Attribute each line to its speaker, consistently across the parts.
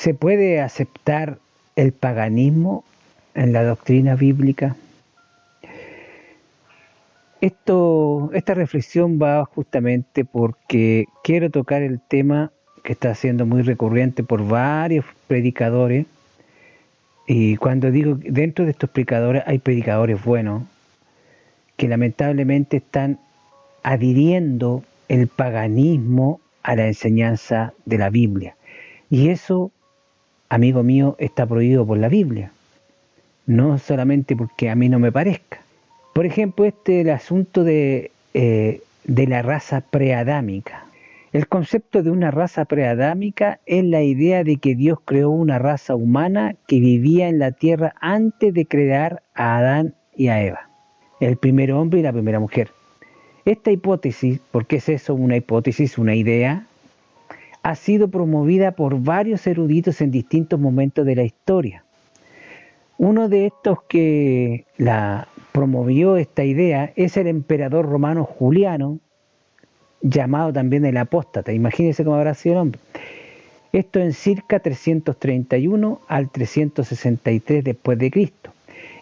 Speaker 1: ¿Se puede aceptar el paganismo en la doctrina bíblica? Esta reflexión va justamente porque quiero tocar el tema que está siendo muy recurrente por varios predicadores, y cuando digo dentro de estos predicadores hay predicadores buenos que lamentablemente están adhiriendo el paganismo a la enseñanza de la Biblia. Y eso, amigo mío, está prohibido por la Biblia, no solamente porque a mí no me parezca. Por ejemplo, el asunto de la raza preadámica. El concepto de una raza preadámica es la idea de que Dios creó una raza humana que vivía en la tierra antes de crear a Adán y a Eva, el primer hombre y la primera mujer. Esta hipótesis, porque es eso, una hipótesis, una idea, ha sido promovida por varios eruditos en distintos momentos de la historia. Uno de estos que la promovió esta idea es el emperador romano Juliano, llamado también el apóstata. Imagínense cómo habrá sido el hombre. Esto en circa 331 al 363 después de Cristo.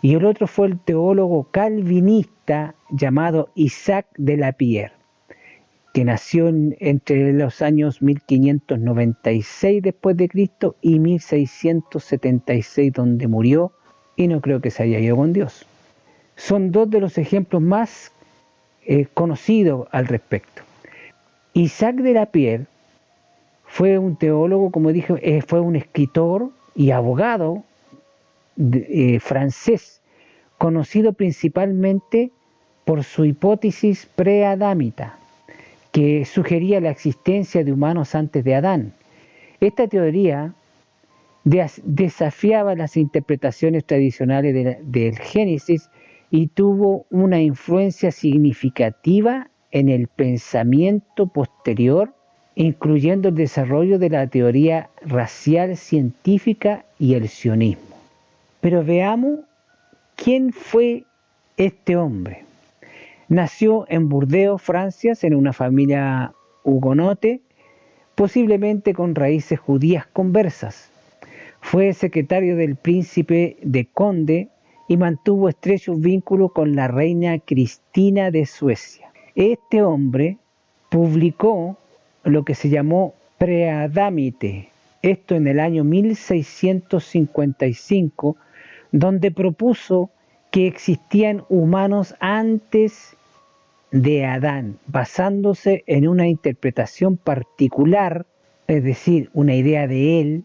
Speaker 1: Y el otro fue el teólogo calvinista llamado Isaac de Lapierre, que nació entre los años 1596 después de Cristo y 1676, donde murió, y no creo que se haya ido con Dios. Son dos de los ejemplos más conocidos al respecto. Isaac de Lapierre fue un teólogo, como dije, fue un escritor y abogado francés, conocido principalmente por su hipótesis preadámica, que sugería la existencia de humanos antes de Adán. Esta teoría desafiaba las interpretaciones tradicionales del Génesis y tuvo una influencia significativa en el pensamiento posterior, incluyendo el desarrollo de la teoría racial científica y el sionismo. Pero veamos quién fue este hombre. Nació en Burdeos, Francia, en una familia hugonote, posiblemente con raíces judías conversas. Fue secretario del príncipe de Conde y mantuvo estrechos vínculos con la reina Cristina de Suecia. Este hombre publicó lo que se llamó Preadamite, esto en el año 1655, donde propuso que existían humanos antes de Adán, basándose en una interpretación particular, es decir, una idea de él,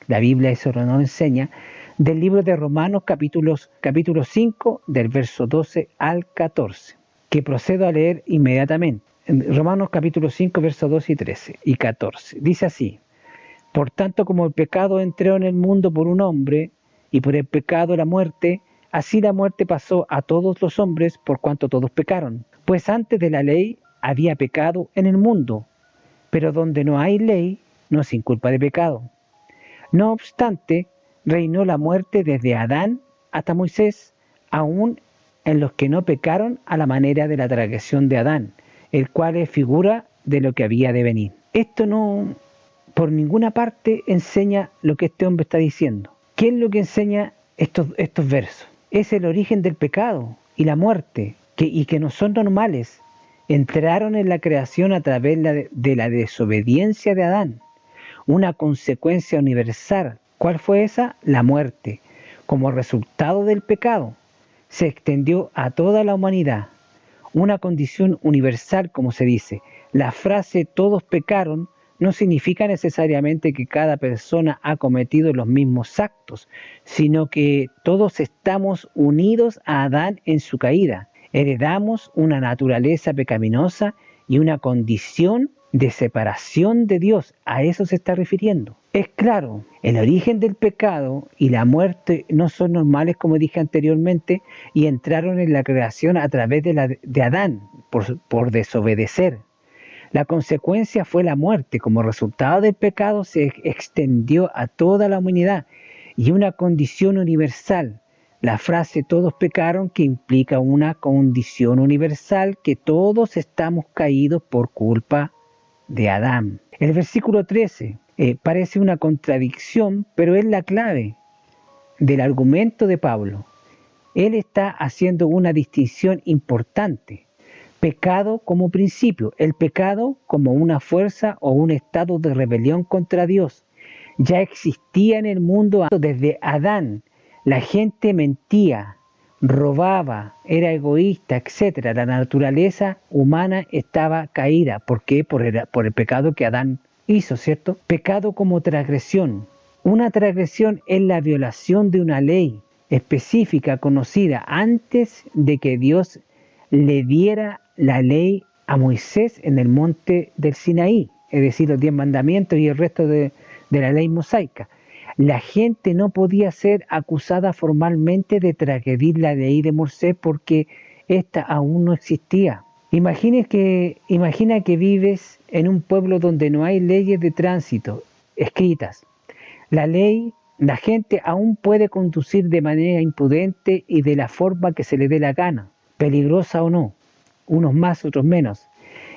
Speaker 1: la Biblia eso no nos enseña, del libro de Romanos capítulo 5, del verso 12 al 14, que procedo a leer inmediatamente. Romanos capítulo 5, versos 12 y 13 y 14. Dice así: por tanto, como el pecado entró en el mundo por un hombre, y por el pecado la muerte, así la muerte pasó a todos los hombres por cuanto todos pecaron. Pues antes de la ley había pecado en el mundo, pero donde no hay ley, no se inculpa de pecado. No obstante, reinó la muerte desde Adán hasta Moisés, aún en los que no pecaron a la manera de la transgresión de Adán, el cual es figura de lo que había de venir. Esto no, por ninguna parte, enseña lo que este hombre está diciendo. ¿Qué es lo que enseña estos versos? Es el origen del pecado y la muerte, y que no son normales. Entraron en la creación a través de la desobediencia de Adán. Una consecuencia universal. ¿Cuál fue esa? La muerte. Como resultado del pecado, se extendió a toda la humanidad. Una condición universal, como se dice. La frase todos pecaron no significa necesariamente que cada persona ha cometido los mismos actos, sino que todos estamos unidos a Adán en su caída. Heredamos una naturaleza pecaminosa y una condición de separación de Dios. A eso se está refiriendo. Es claro, el origen del pecado y la muerte no son normales, como dije anteriormente, y entraron en la creación a través de Adán, por desobedecer. La consecuencia fue la muerte. Como resultado del pecado se extendió a toda la humanidad, y una condición universal. La frase todos pecaron, que implica una condición universal, que todos estamos caídos por culpa de Adán. El versículo 13 Parece una contradicción, pero es la clave del argumento de Pablo. Él está haciendo una distinción importante. Pecado como principio, el pecado como una fuerza o un estado de rebelión contra Dios. Ya existía en el mundo desde Adán. La gente mentía, robaba, era egoísta, etc. La naturaleza humana estaba caída. ¿Por qué? Por el pecado que Adán hizo, ¿cierto? Pecado como transgresión. Una transgresión es la violación de una ley específica conocida antes de que Dios le diera la ley a Moisés en el monte del Sinaí, es decir, los 10 mandamientos y el resto de la ley mosaica. La gente no podía ser acusada formalmente de transgredir la ley de Moisés porque ésta aún no existía. Imagina que vives en un pueblo donde no hay leyes de tránsito escritas. La gente aún puede conducir de manera imprudente y de la forma que se le dé la gana, peligrosa o no, unos más, otros menos.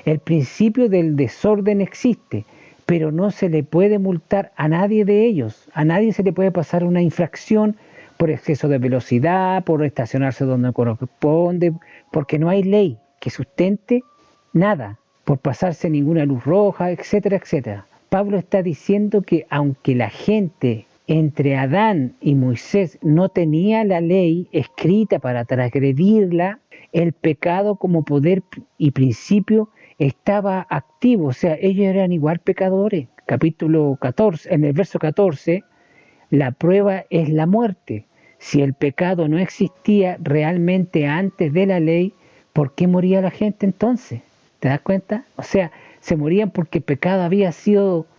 Speaker 1: El principio del desorden existe, pero no se le puede multar a nadie de ellos. A nadie se le puede pasar una infracción por exceso de velocidad, por estacionarse donde no corresponde, porque no hay ley que sustente nada, por pasarse ninguna luz roja, etcétera, etcétera. Pablo está diciendo que aunque la gente entre Adán y Moisés no tenía la ley escrita para transgredirla, el pecado como poder y principio estaba activo, o sea, ellos eran igual pecadores. Capítulo 14, en el verso 14, la prueba es la muerte. Si el pecado no existía realmente antes de la ley, ¿por qué moría la gente entonces? ¿Te das cuenta? O sea, se morían porque el pecado había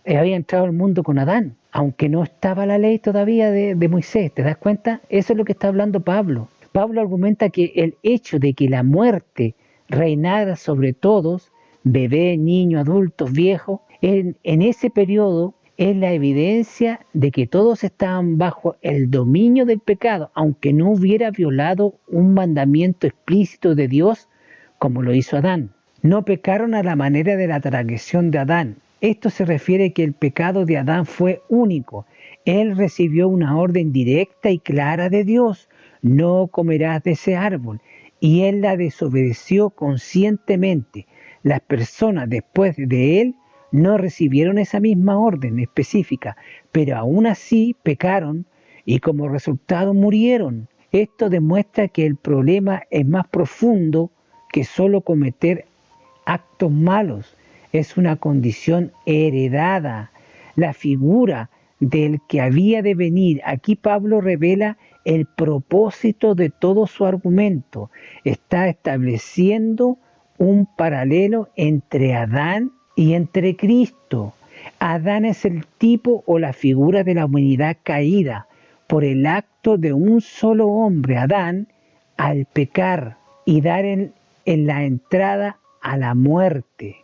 Speaker 1: entrado al mundo con Adán, aunque no estaba la ley todavía de Moisés. ¿Te das cuenta? Eso es lo que está hablando Pablo. Pablo argumenta que el hecho de que la muerte reinara sobre todos, bebés, niños, adultos, viejos, en ese periodo es la evidencia de que todos estaban bajo el dominio del pecado, aunque no hubiera violado un mandamiento explícito de Dios como lo hizo Adán. No pecaron a la manera de la transgresión de Adán. Esto se refiere a que el pecado de Adán fue único. Él recibió una orden directa y clara de Dios: no comerás de ese árbol. Y él la desobedeció conscientemente. Las personas después de él no recibieron esa misma orden específica, pero aún así pecaron y como resultado murieron. Esto demuestra que el problema es más profundo que solo cometer actos malos. Es una condición heredada. La figura del que había de venir. Aquí Pablo revela el propósito de todo su argumento. Está estableciendo un paralelo entre Adán y entre Cristo. Adán es el tipo o la figura de la humanidad caída por el acto de un solo hombre, Adán, al pecar y dar en la entrada a la muerte.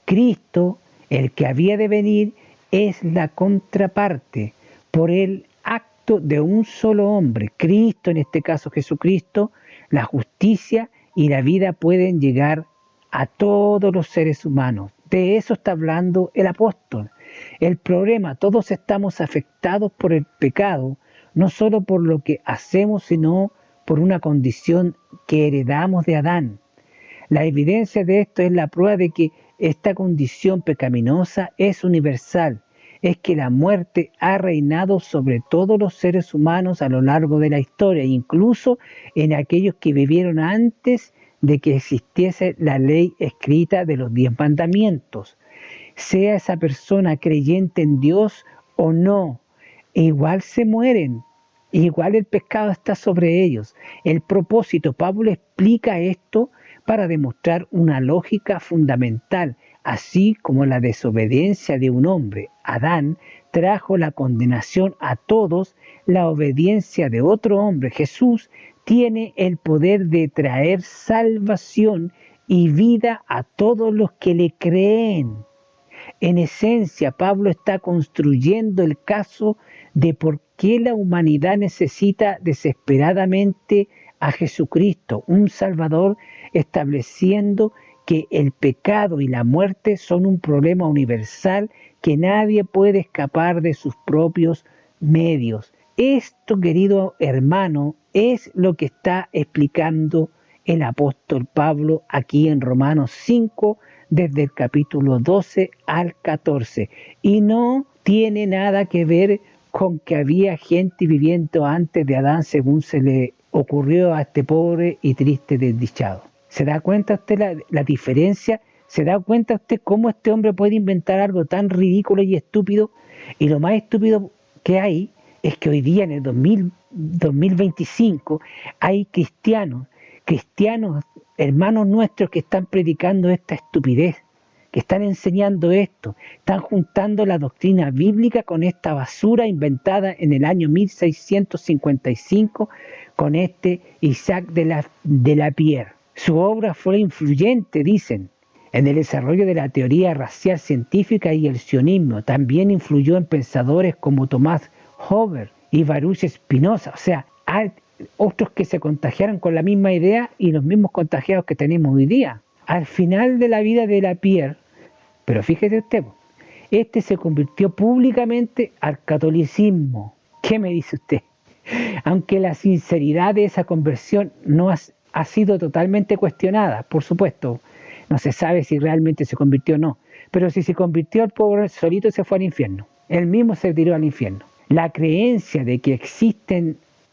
Speaker 1: Cristo, el que había de venir, es la contraparte por el acto de un solo hombre. Cristo, en este caso Jesucristo, la justicia y la vida pueden llegar a todos los seres humanos. De eso está hablando el apóstol. El problema, todos estamos afectados por el pecado, no solo por lo que hacemos, sino por una condición que heredamos de Adán. La evidencia de esto es la prueba de que esta condición pecaminosa es universal. Es que la muerte ha reinado sobre todos los seres humanos a lo largo de la historia, incluso en aquellos que vivieron antes de que existiese la ley escrita de los 10 mandamientos. Sea esa persona creyente en Dios o no, igual se mueren. Igual el pecado está sobre ellos. El propósito, Pablo explica esto para demostrar una lógica fundamental, así como la desobediencia de un hombre, Adán, trajo la condenación a todos, la obediencia de otro hombre, Jesús, tiene el poder de traer salvación y vida a todos los que le creen. En esencia, Pablo está construyendo el caso de por qué la humanidad necesita desesperadamente a Jesucristo, un Salvador, estableciendo que el pecado y la muerte son un problema universal que nadie puede escapar de sus propios medios. Esto, querido hermano, es lo que está explicando el apóstol Pablo aquí en Romanos 5, desde el capítulo 12 al 14. Y no tiene nada que ver con que había gente viviendo antes de Adán según se le ocurrió a este pobre y triste desdichado. ¿Se da cuenta usted la diferencia? ¿Se da cuenta usted cómo este hombre puede inventar algo tan ridículo y estúpido? Y lo más estúpido que hay es que hoy día en el 2025 hay cristianos, hermanos nuestros que están predicando esta estupidez, que están enseñando esto, están juntando la doctrina bíblica con esta basura inventada en el año 1655 con este Isaac de la Pierre. Su obra fue influyente, dicen, en el desarrollo de la teoría racial científica y el sionismo. También influyó en pensadores como Tomás Hobbes y Baruch Spinoza. O sea, hay otros que se contagiaron con la misma idea y los mismos contagiados que tenemos hoy día. Al final de la vida de la Pierre, pero fíjese usted, este se convirtió públicamente al catolicismo. ¿Qué me dice usted? Aunque la sinceridad de esa conversión no ha sido totalmente cuestionada, por supuesto, no se sabe si realmente se convirtió o no, pero si se convirtió, el pobre solito se fue al infierno, él mismo se tiró al infierno. La creencia de que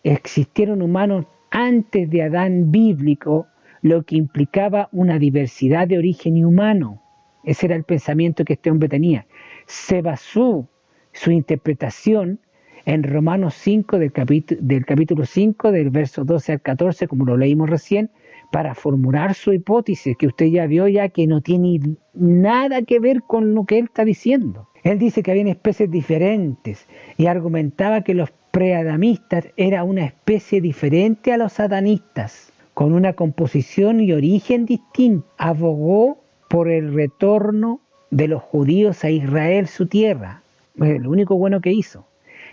Speaker 1: existieron humanos antes de Adán bíblico, lo que implicaba una diversidad de origen humano. Ese era el pensamiento que este hombre tenía. Se basó su interpretación en Romanos 5, del capítulo 5, del verso 12 al 14, como lo leímos recién, para formular su hipótesis, que usted ya vio ya que no tiene nada que ver con lo que él está diciendo. Él dice que había especies diferentes y argumentaba que los preadamistas eran una especie diferente a los adanistas, con una composición y origen distinto. Abogó por el retorno de los judíos a Israel, su tierra. Lo único bueno que hizo,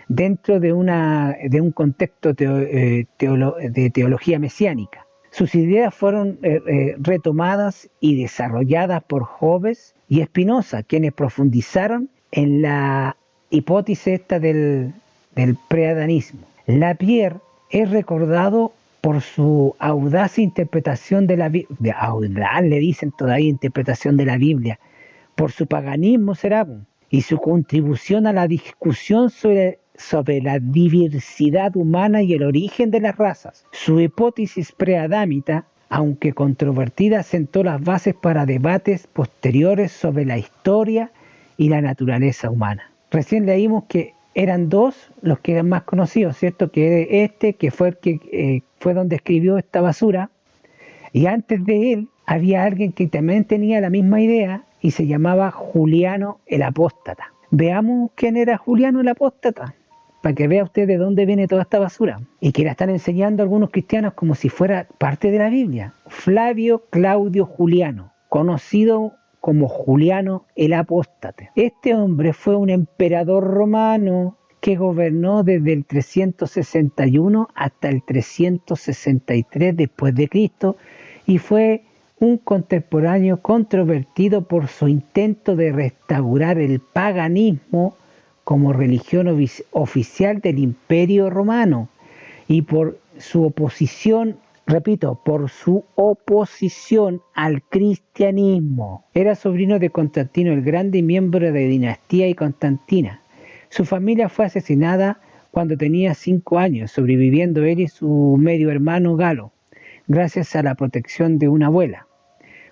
Speaker 1: dentro de un contexto de teología mesiánica. Sus ideas fueron retomadas y desarrolladas por Hobbes y Spinoza, quienes profundizaron en la hipótesis esta del preadanismo. Lapierre es recordado por su audaz interpretación de la Biblia, audaz le dicen todavía interpretación de la Biblia, por su paganismo será, y su contribución a la discusión sobre la diversidad humana y el origen de las razas. Su hipótesis preadámita, aunque controvertida, sentó las bases para debates posteriores sobre la historia y la naturaleza humana. Recién leímos que eran dos los que eran más conocidos, ¿cierto? Que que fue el que fue donde escribió esta basura, y antes de él había alguien que también tenía la misma idea y se llamaba Juliano el Apóstata. Veamos quién era Juliano el Apóstata, para que vea usted de dónde viene toda esta basura, y que la están enseñando algunos cristianos como si fuera parte de la Biblia. Flavio Claudio Juliano, conocido como Juliano el Apóstata. Este hombre fue un emperador romano que gobernó desde el 361 hasta el 363 después de Cristo y fue un contemporáneo controvertido por su intento de restaurar el paganismo como religión oficial del Imperio Romano y por su oposición, repito, por su oposición al cristianismo. Era sobrino de Constantino el Grande y miembro de la dinastía y Constantina. Su familia fue asesinada cuando tenía 5 años, sobreviviendo él y su medio hermano Galo, gracias a la protección de una abuela.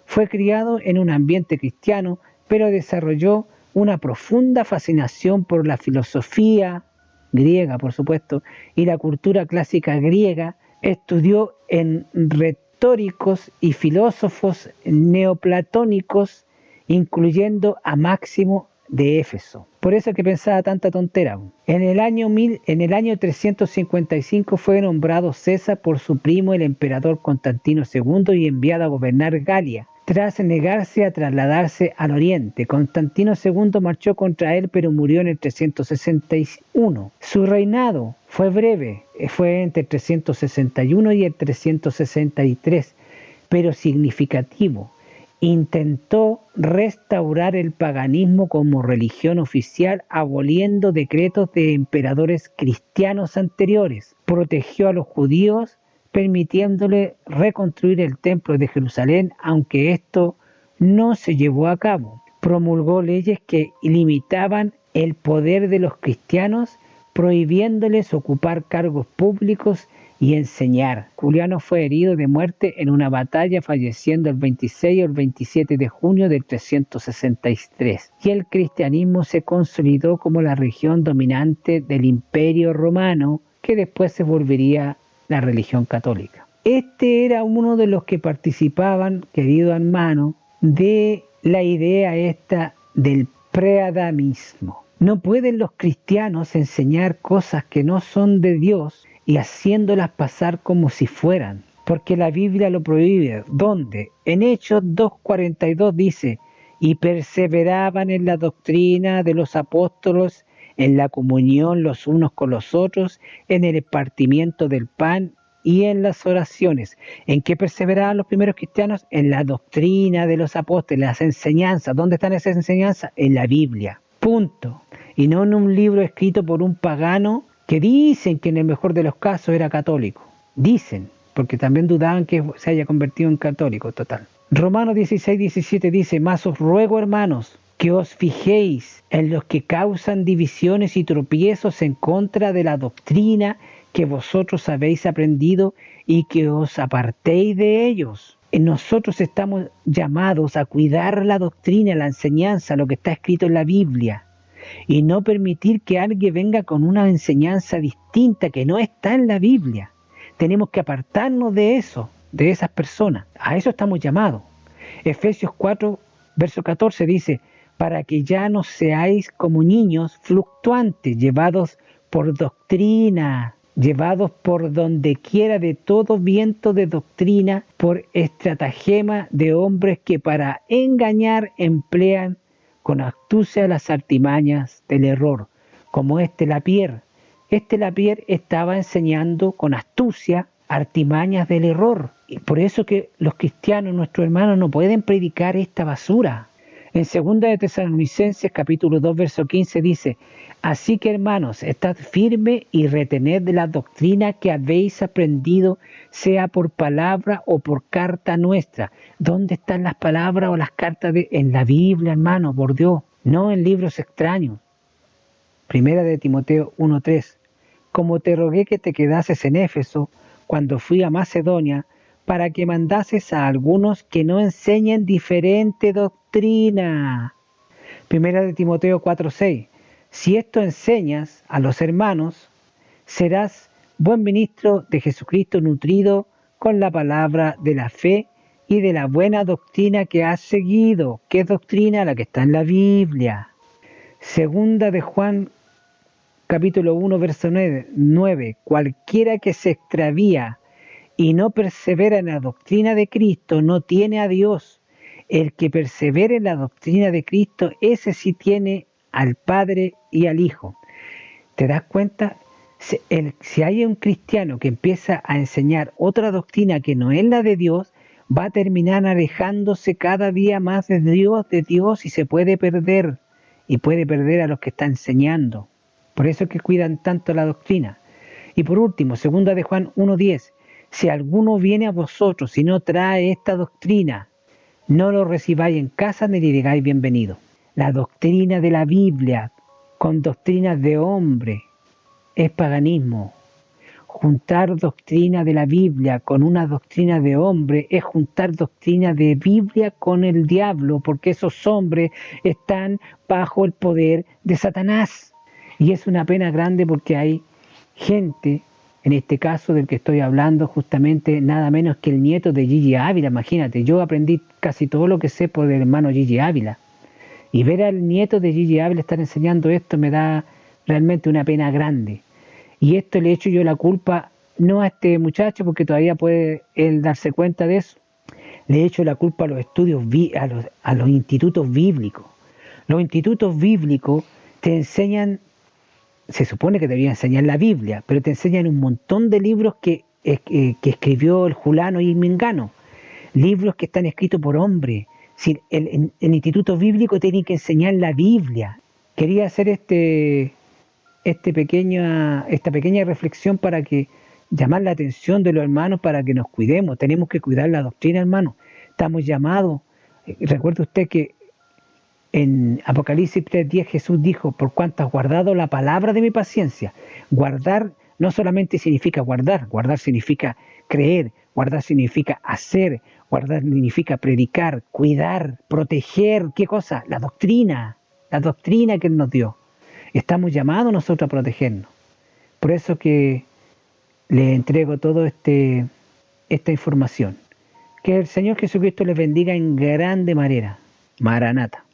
Speaker 1: Fue criado en un ambiente cristiano, pero desarrolló una profunda fascinación por la filosofía griega, por supuesto, y la cultura clásica griega. Estudió en retóricos y filósofos neoplatónicos, incluyendo a Máximo de Éfeso. Por eso que pensaba tanta tontera. En el año 355 fue nombrado César por su primo el emperador Constantino II y enviado a gobernar Galia. Tras negarse a trasladarse al oriente, Constantino II marchó contra él, pero murió en el 361. Su reinado fue breve, fue entre el 361 y el 363, pero significativo. intentó restaurar el paganismo como religión oficial, aboliendo decretos de emperadores cristianos anteriores. Protegió a los judíos, permitiéndole reconstruir el templo de Jerusalén, aunque esto no se llevó a cabo. Promulgó leyes que limitaban el poder de los cristianos, prohibiéndoles ocupar cargos públicos y enseñar. Juliano fue herido de muerte en una batalla, falleciendo el 26 o el 27 de junio del 363. Y el cristianismo se consolidó como la religión dominante del Imperio Romano, que después se volvería la religión católica. Este era uno de los que participaban, querido hermano, de la idea esta del preadamismo. No pueden los cristianos enseñar cosas que no son de Dios y haciéndolas pasar como si fueran, porque la Biblia lo prohíbe. ¿Dónde? En Hechos 2:42 dice: y perseveraban en la doctrina de los apóstoles, en la comunión los unos con los otros, en el partimiento del pan y en las oraciones. ¿En qué perseveraban los primeros cristianos? En la doctrina de los apóstoles, las enseñanzas. ¿Dónde están esas enseñanzas? En la Biblia. Punto. Y no en un libro escrito por un pagano que dicen que en el mejor de los casos era católico. Dicen, porque también dudaban que se haya convertido en católico total. Romanos 16:17 dice: mas os ruego, hermanos, que os fijéis en los que causan divisiones y tropiezos en contra de la doctrina que vosotros habéis aprendido, y que os apartéis de ellos. Nosotros estamos llamados a cuidar la doctrina, la enseñanza, lo que está escrito en la Biblia, y no permitir que alguien venga con una enseñanza distinta que no está en la Biblia. Tenemos que apartarnos de eso, de esas personas. A eso estamos llamados. Efesios 4, verso 14 dice: para que ya no seáis como niños fluctuantes, llevados por doctrina, llevados por donde quiera de todo viento de doctrina, por estratagema de hombres que para engañar emplean con astucia las artimañas del error, como Lapierre. Lapierre estaba enseñando con astucia artimañas del error, y por eso que los cristianos, nuestros hermanos, no pueden predicar esta basura. En 2 de Tesalonicenses capítulo 2 verso 15 dice: así que, hermanos, estad firmes y retened de la doctrina que habéis aprendido, sea por palabra o por carta nuestra. ¿Dónde están las palabras o las cartas? En la Biblia, hermano, por Dios, no en libros extraños. Primera de Timoteo 1:3. Como te rogué que te quedases en Éfeso cuando fui a Macedonia, para que mandases a algunos que no enseñen diferente doctrina. Primera de Timoteo 4:6. Si esto enseñas a los hermanos, serás buen ministro de Jesucristo, nutrido con la palabra de la fe y de la buena doctrina que has seguido. ¿Qué doctrina? La que está en la Biblia. Segunda de Juan capítulo 1 verso 9. Cualquiera que se extravía y no persevera en la doctrina de Cristo no tiene a Dios. El que persevera en la doctrina de Cristo, ese sí tiene al Padre y al Hijo. ¿Te das cuenta? Si hay un cristiano que empieza a enseñar otra doctrina que no es la de Dios, va a terminar alejándose cada día más de Dios, y se puede perder. Y puede perder a los que está enseñando. Por eso es que cuidan tanto la doctrina. Y por último, 2 de Juan 1:10. Si alguno viene a vosotros y no trae esta doctrina, no lo recibáis en casa ni le digáis bienvenido. La doctrina de la Biblia con doctrinas de hombre es paganismo. Juntar doctrina de la Biblia con una doctrina de hombre es juntar doctrina de Biblia con el diablo, porque esos hombres están bajo el poder de Satanás. Y es una pena grande porque hay gente, en este caso del que estoy hablando, justamente nada menos que el nieto de Gigi Ávila. Imagínate, yo aprendí casi todo lo que sé por el hermano Gigi Ávila. Y ver al nieto de Gigi Ávila estar enseñando esto me da realmente una pena grande. Y esto le echo yo la culpa no a este muchacho, porque todavía puede él darse cuenta de eso. Le echo la culpa a los estudios, a los institutos bíblicos. Los institutos bíblicos te enseñan, se supone que deberían enseñar la Biblia, pero te enseñan un montón de libros que escribió el Julano y el Mengano. Libros que están escritos por hombres, Si el instituto bíblico tiene que enseñar la Biblia. Quería hacer esta pequeña reflexión para que llamar la atención de los hermanos para que nos cuidemos. Tenemos que cuidar la doctrina, hermano. Estamos llamados. Recuerde usted que en Apocalipsis 3:10 Jesús dijo, por cuanto has guardado la palabra de mi paciencia. Guardar no solamente significa guardar, guardar significa creer, guardar significa hacer, guardar significa predicar, cuidar, proteger. ¿Qué cosa? La doctrina que Él nos dio. Estamos llamados nosotros a protegernos. Por eso que le entrego todo esta información. Que el Señor Jesucristo les bendiga en grande manera. Maranata.